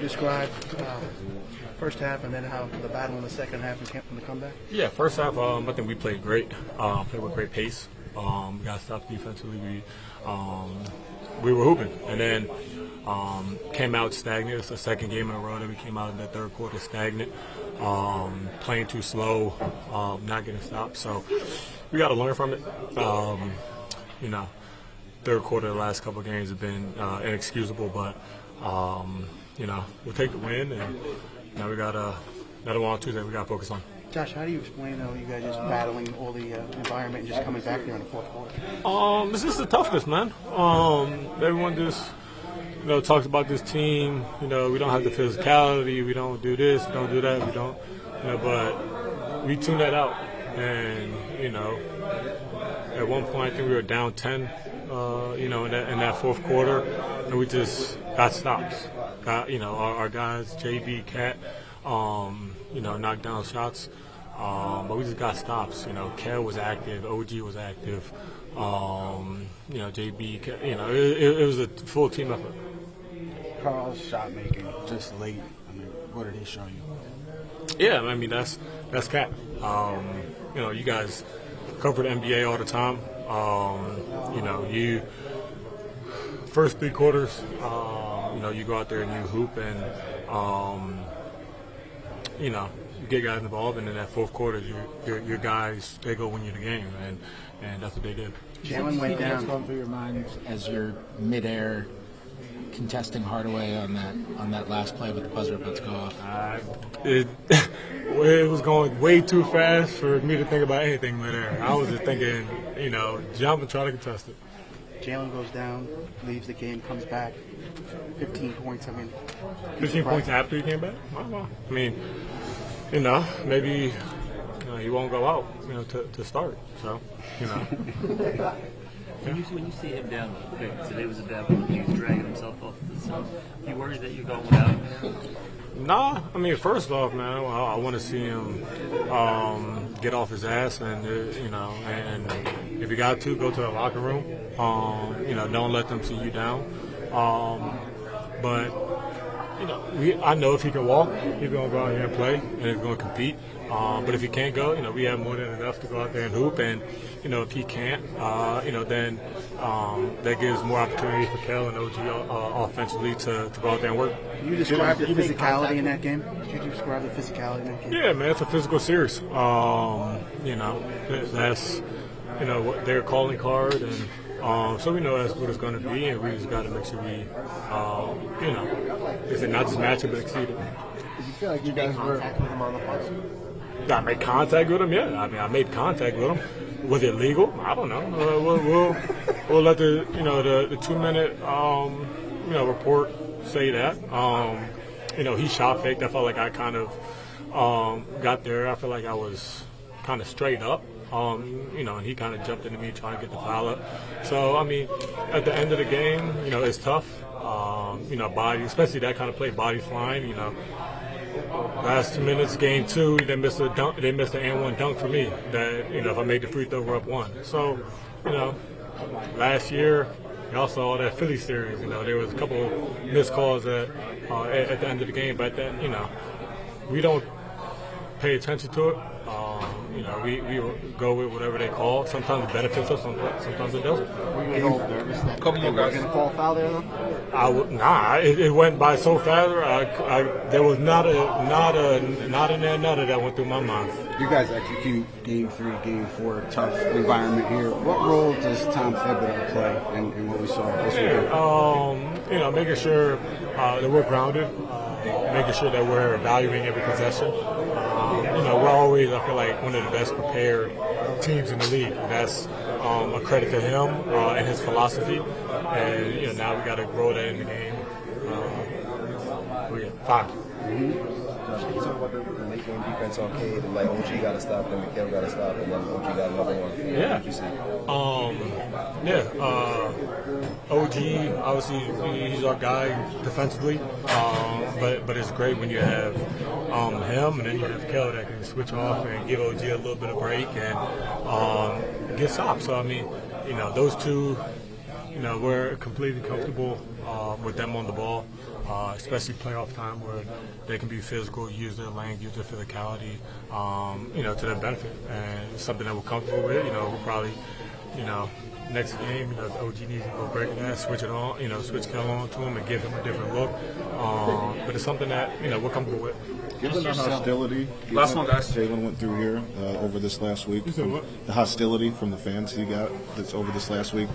describe first half and then how the battle in the second half and the comeback? Yeah, first half, I think we played great. Played with great pace. We got stopped defensively. We were hooping, and then came out stagnant. It's the second game in a row that we came out in the third quarter stagnant, playing too slow, not getting stopped. So we got to learn from it. Third quarter, the last couple of games have been inexcusable, but we'll take the win, and now we got another one on Tuesday. We got to focus on. Josh, how do you explain though you guys just battling all the environment and just coming back there in the fourth quarter? It's just the toughness, man. Everyone just talks about this team. We don't have the physicality. We don't do this. We don't do that. We don't. But we tune that out. And at one point I think we were down 10. In that fourth quarter, and we just got stops. Our guys, JB, Cat, knocked down shots, but we just got stops. Kel was active, OG was active, JB, it was a full team effort. Carl's shot making just late. What did he show you? Yeah, that's Cat. You guys cover the NBA all the time. You first three quarters, you go out there and you hoop, and you get guys involved, and in that fourth quarter, your guys, they go win you the game, and that's what they did. Jalen went down. Going through your mind as you're midair contesting Hardaway on that last play with the buzzer about to go off. It was going way too fast for me to think about anything midair. I was just thinking, jump and try to contest it. Jalen goes down, leaves the game, comes back, 15 points. 15 points after he came back? Well, maybe he won't go out, to start. So, When you see him down, today was a bad one. He was dragging himself off the sun. You worried that you're going without him? Nah, first off, man, I want to see him get off his ass, and and if you got to, go to the locker room. Don't let them see you down. But I know if he can walk, he's gonna go out here and play, and he's gonna compete. But if he can't go, we have more than enough to go out there and hoop. And if he can't, then that gives more opportunity for Kel and OG offensively to go out there and work. Can you describe the physicality in that game? Could you describe the physicality in that game? Yeah, man, it's a physical series. That's their calling card, and so we know that's what it's going to be, and we just got to make sure we, not just match it, but exceed it. Did you feel like you guys were contact with him on the bus? I made contact with him. Yeah, I made contact with him. Was it legal? I don't know. We'll let the 2-minute report say that. He shot faked. I felt like I kind of got there. I feel like I was kind of straight up. And he kind of jumped into me trying to get the foul up. So at the end of the game, it's tough. Body, especially that kind of play, body flying. Last 2 minutes, game 2, they missed a dunk. They missed an and-one dunk for me. That if I made the free throw, we're up 1. So, last year, y'all saw that Philly series. There was a couple missed calls at the end of the game, but that we don't pay attention to it. We go with whatever they call. Sometimes it benefits us, sometimes it doesn't. Were you a little nervous that they were going to call foul there, though? It went by so fast. There was not an another that went through my mind. You guys execute Game 3, Game 4, tough environment here. What role does Tom Thibodeau play in what we saw this weekend? Making sure that we're grounded, making sure that we're valuing every possession. We're always, I feel like, one of the best prepared teams in the league. That's a credit to him and his philosophy. And, now we got to grow that in the game. We're 5. Can you talk about the late game defense on Cade and OG got to stop, then Mikal got to stop, and then OG got another one? Yeah. OG, obviously, he's our guy defensively, but it's great when you have him, and then you have Kel that can switch off and give OG a little bit of break and get stops. So, those two, we're completely comfortable with them on the ball, especially playoff time where they can be physical, use their length, use their physicality, to their benefit. And it's something that we're comfortable with. We'll probably, next game, if OG needs to go break that, switch it on, switch Kel on to him and give him a different look. But it's something that, we're comfortable with. Given the hostility Jalen went through here over this last week, the hostility from the fans he got that's over this last week,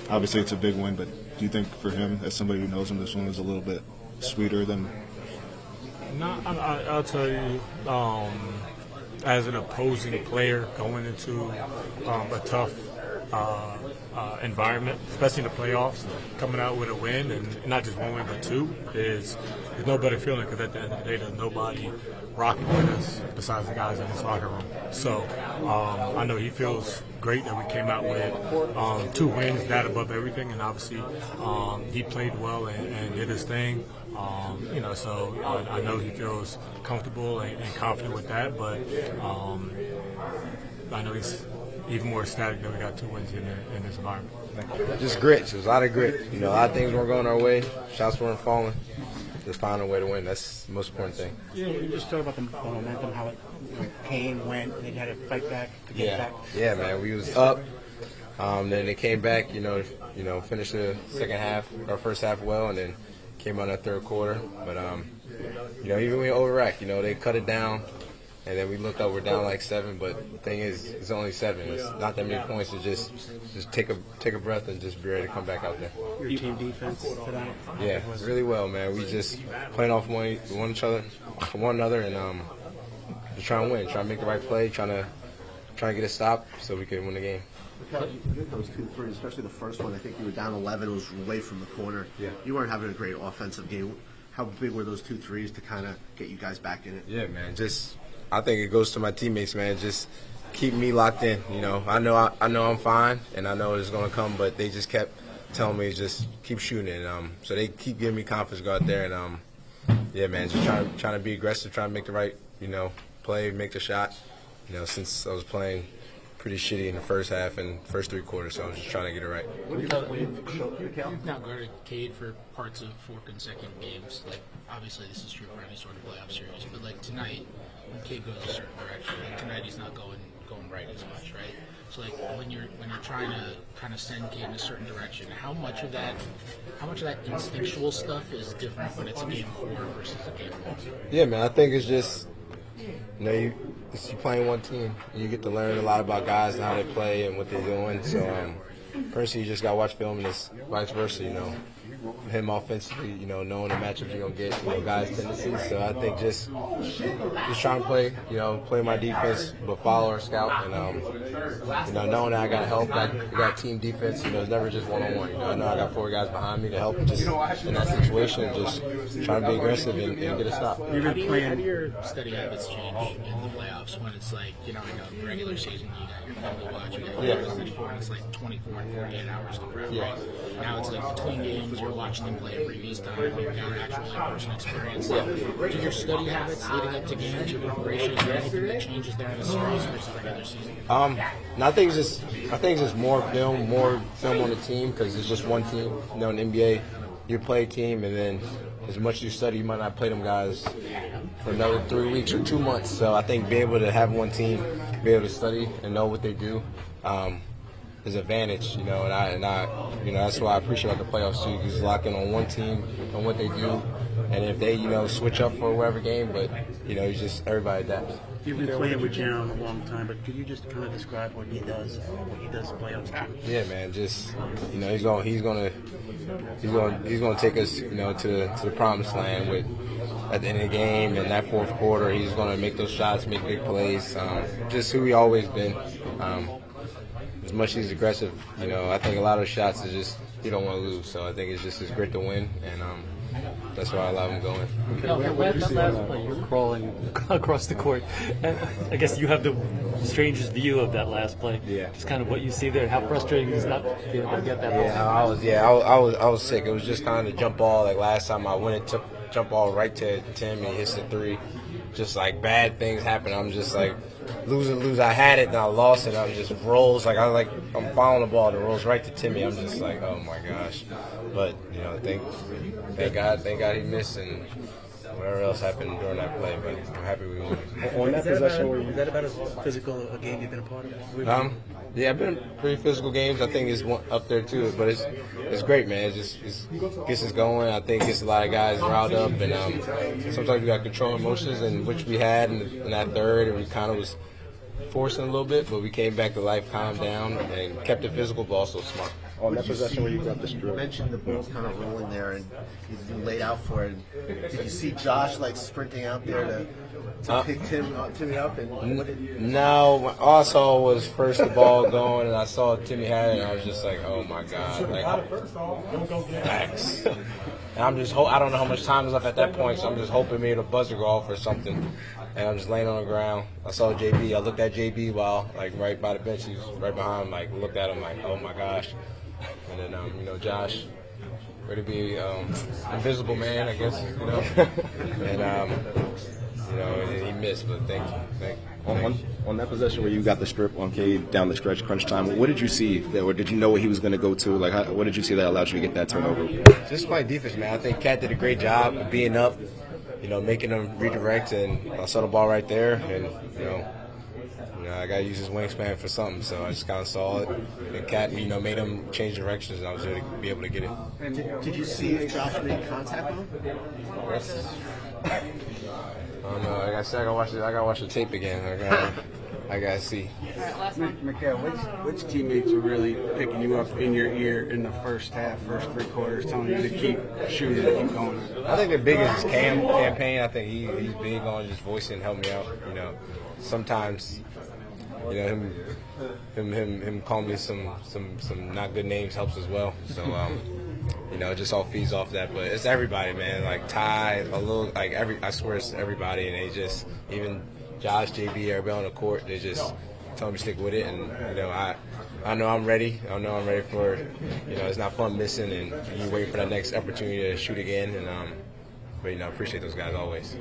obviously it's a big win, but do you think for him, as somebody who knows him, this one was a little bit sweeter than? No, I'll tell you, as an opposing player going into a tough environment, especially in the playoffs, coming out with a win, and not just one win but two, is no better feeling, because at the end of the day, there's nobody rocking with us besides the guys in this locker room. So I know he feels great that we came out with 2 wins, that above everything, and obviously he played well and did his thing. So I know he feels comfortable and confident with that, but I know he's even more ecstatic that we got 2 wins in this environment. Just grit. There's a lot of grit. A lot of things weren't going our way. Shots weren't falling. Just found a way to win. That's the most important thing. Yeah, you just talk about the momentum, how it came, went, and then you had to fight back to get it back. Yeah, man. We was up. Then they came back. Finished the second half, our first half well, and then came out in the third quarter. But even we overreact. They cut it down. And then we looked up, we're down like 7, but the thing is, it's only 7. It's not that many points. To just take a breath and just be ready to come back out there. Your team defense tonight? Yeah, really well, man. We just playing off one another, and just trying to win, trying to make the right play, trying to get a stop so we can win the game. You had those 2 threes, especially the first one. I think you were down 11. It was away from the corner. Yeah. You weren't having a great offensive game. How big were those 2 threes to kind of get you guys back in it? Yeah, man. I think it goes to my teammates, man. Just keep me locked in. I know I'm fine, and I know it's gonna come, but they just kept telling me just keep shooting. So they keep giving me confidence to go out there, and yeah, man, just trying to be aggressive, trying to make the right, play, make the shot. Since I was playing pretty shitty in the first half and first 3 quarters, so I was just trying to get it right. You've now guarded Cade for parts of 4 consecutive games. Obviously this is true for any sort of playoff series, but tonight, when Cade goes a certain direction, tonight he's not going right as much, right? So when you're trying to kind of send Cade in a certain direction, how much of that instinctual stuff is different when it's a game 4 versus a game 1? Yeah, man, I think it's just you playing one team. You get to learn a lot about guys and how they play and what they're doing. So personally, you just got to watch film, and it's vice versa. Him offensively, knowing the matchups you're gonna get, guys' tendencies. So I think just trying to play, play my defense, but follow our scout, and knowing that I got help, I got team defense. It's never just one-on-one. I know I got 4 guys behind me to help just in that situation, just trying to be aggressive and get a stop. How do your study habits change in the playoffs when it's in a regular season you got your film to watch, you got your study for, and it's 24 and 48 hours to prep, right? Now it's between games, you're watching them play every week time, you've got actual in-person experience. Do your study habits leading up to games, your preparation, is there anything that changes there in the series versus the regular season? I think it's just more film on the team, because it's just one team. In the NBA, you play a team, and then as much as you study, you might not play them guys for another 3 weeks or 2 months. So I think being able to have one team, be able to study and know what they do, is an advantage, and I that's why I appreciate the playoffs too, because lock in on one team and what they do, and if they, switch up for whatever game, but it's just everybody adapts. You've been playing with Jalen a long time, but could you just kind of describe what he does playoffs too? Yeah, man, just he's gonna take us to the promised land with. At the end of the game, in that 4th quarter, he's going to make those shots, make big plays. Just who he always been. As much as he's aggressive, I think a lot of shots is just you don't want to lose. So I think it's just his grit to win, and that's why I love him going. That last play, you're crawling across the court. And I guess you have the strangest view of that last play. Yeah. Just kind of what you see there. How frustrating is not being able to get that ball. I was sick. It was just kind of the jump ball. Like last time I went and jump ball right to him, and he hits the three. Just like bad things happen. I'm just like lose. I had it, and I lost it. I'm just rolls I'm following the ball. It rolls right to Timmy. I'm just like, oh my gosh. But thank God he missed, and whatever else happened during that play. But I'm happy we won. On that possession, is that about as physical a game you've been a part of? Yeah, I've been in pretty physical games. I think it's up there too, but it's great, man. It just gets us going. I think gets a lot of guys riled up, and sometimes we got to control emotions, and which we had in that third, and we kind of was forcing a little bit, but we came back to life, calmed down, and kept the physical ball so smart. On that possession where you got the strip, you mentioned the ball's kind of rolling there, and he's been laid out for it. Did you see Josh sprinting out there to pick Timmy up? And no, all I saw was first the ball going, and I saw Timmy had it, and I was just like, oh my God, facts. And I'm just I don't know how much time is left at that point, so I'm just hoping maybe the buzzer go off or something. And I'm just laying on the ground. I saw JB. I looked at JB while right by the bench. He was right behind him. Looked at him oh my gosh. And then Josh, ready to be invisible man, I guess. And he missed, but thank you. On that possession where you got the strip on Cade down the stretch, crunch time, what did you see or did you know what he was going to go to? What did you see that allowed you to get that turnover? Just my defense, man. I think Cat did a great job of being up, making them redirect, and I saw the ball right there, and I got to use his wingspan for something, so I just kind of saw it. And Cat, made him change directions, and I was able to be able to get it. Did you see if Josh made contact with him? I don't know. Like I said, I gotta watch the tape again. I gotta see. Mikal, which teammates were really picking you up in your ear in the first half, first three quarters, telling you to keep shooting, keep going? I think the biggest is campaign. I think he's big on just voicing, help me out. Sometimes, him calling me some not good names helps as well. So it just all feeds off that. But it's everybody, man. Like Ty, I swear it's everybody, and they just even Josh, JB, everybody on the court, they just tell me to stick with it, and I know I'm ready. I know I'm ready for it. It's not fun missing, and you wait for that next opportunity to shoot again, and but I appreciate those guys always.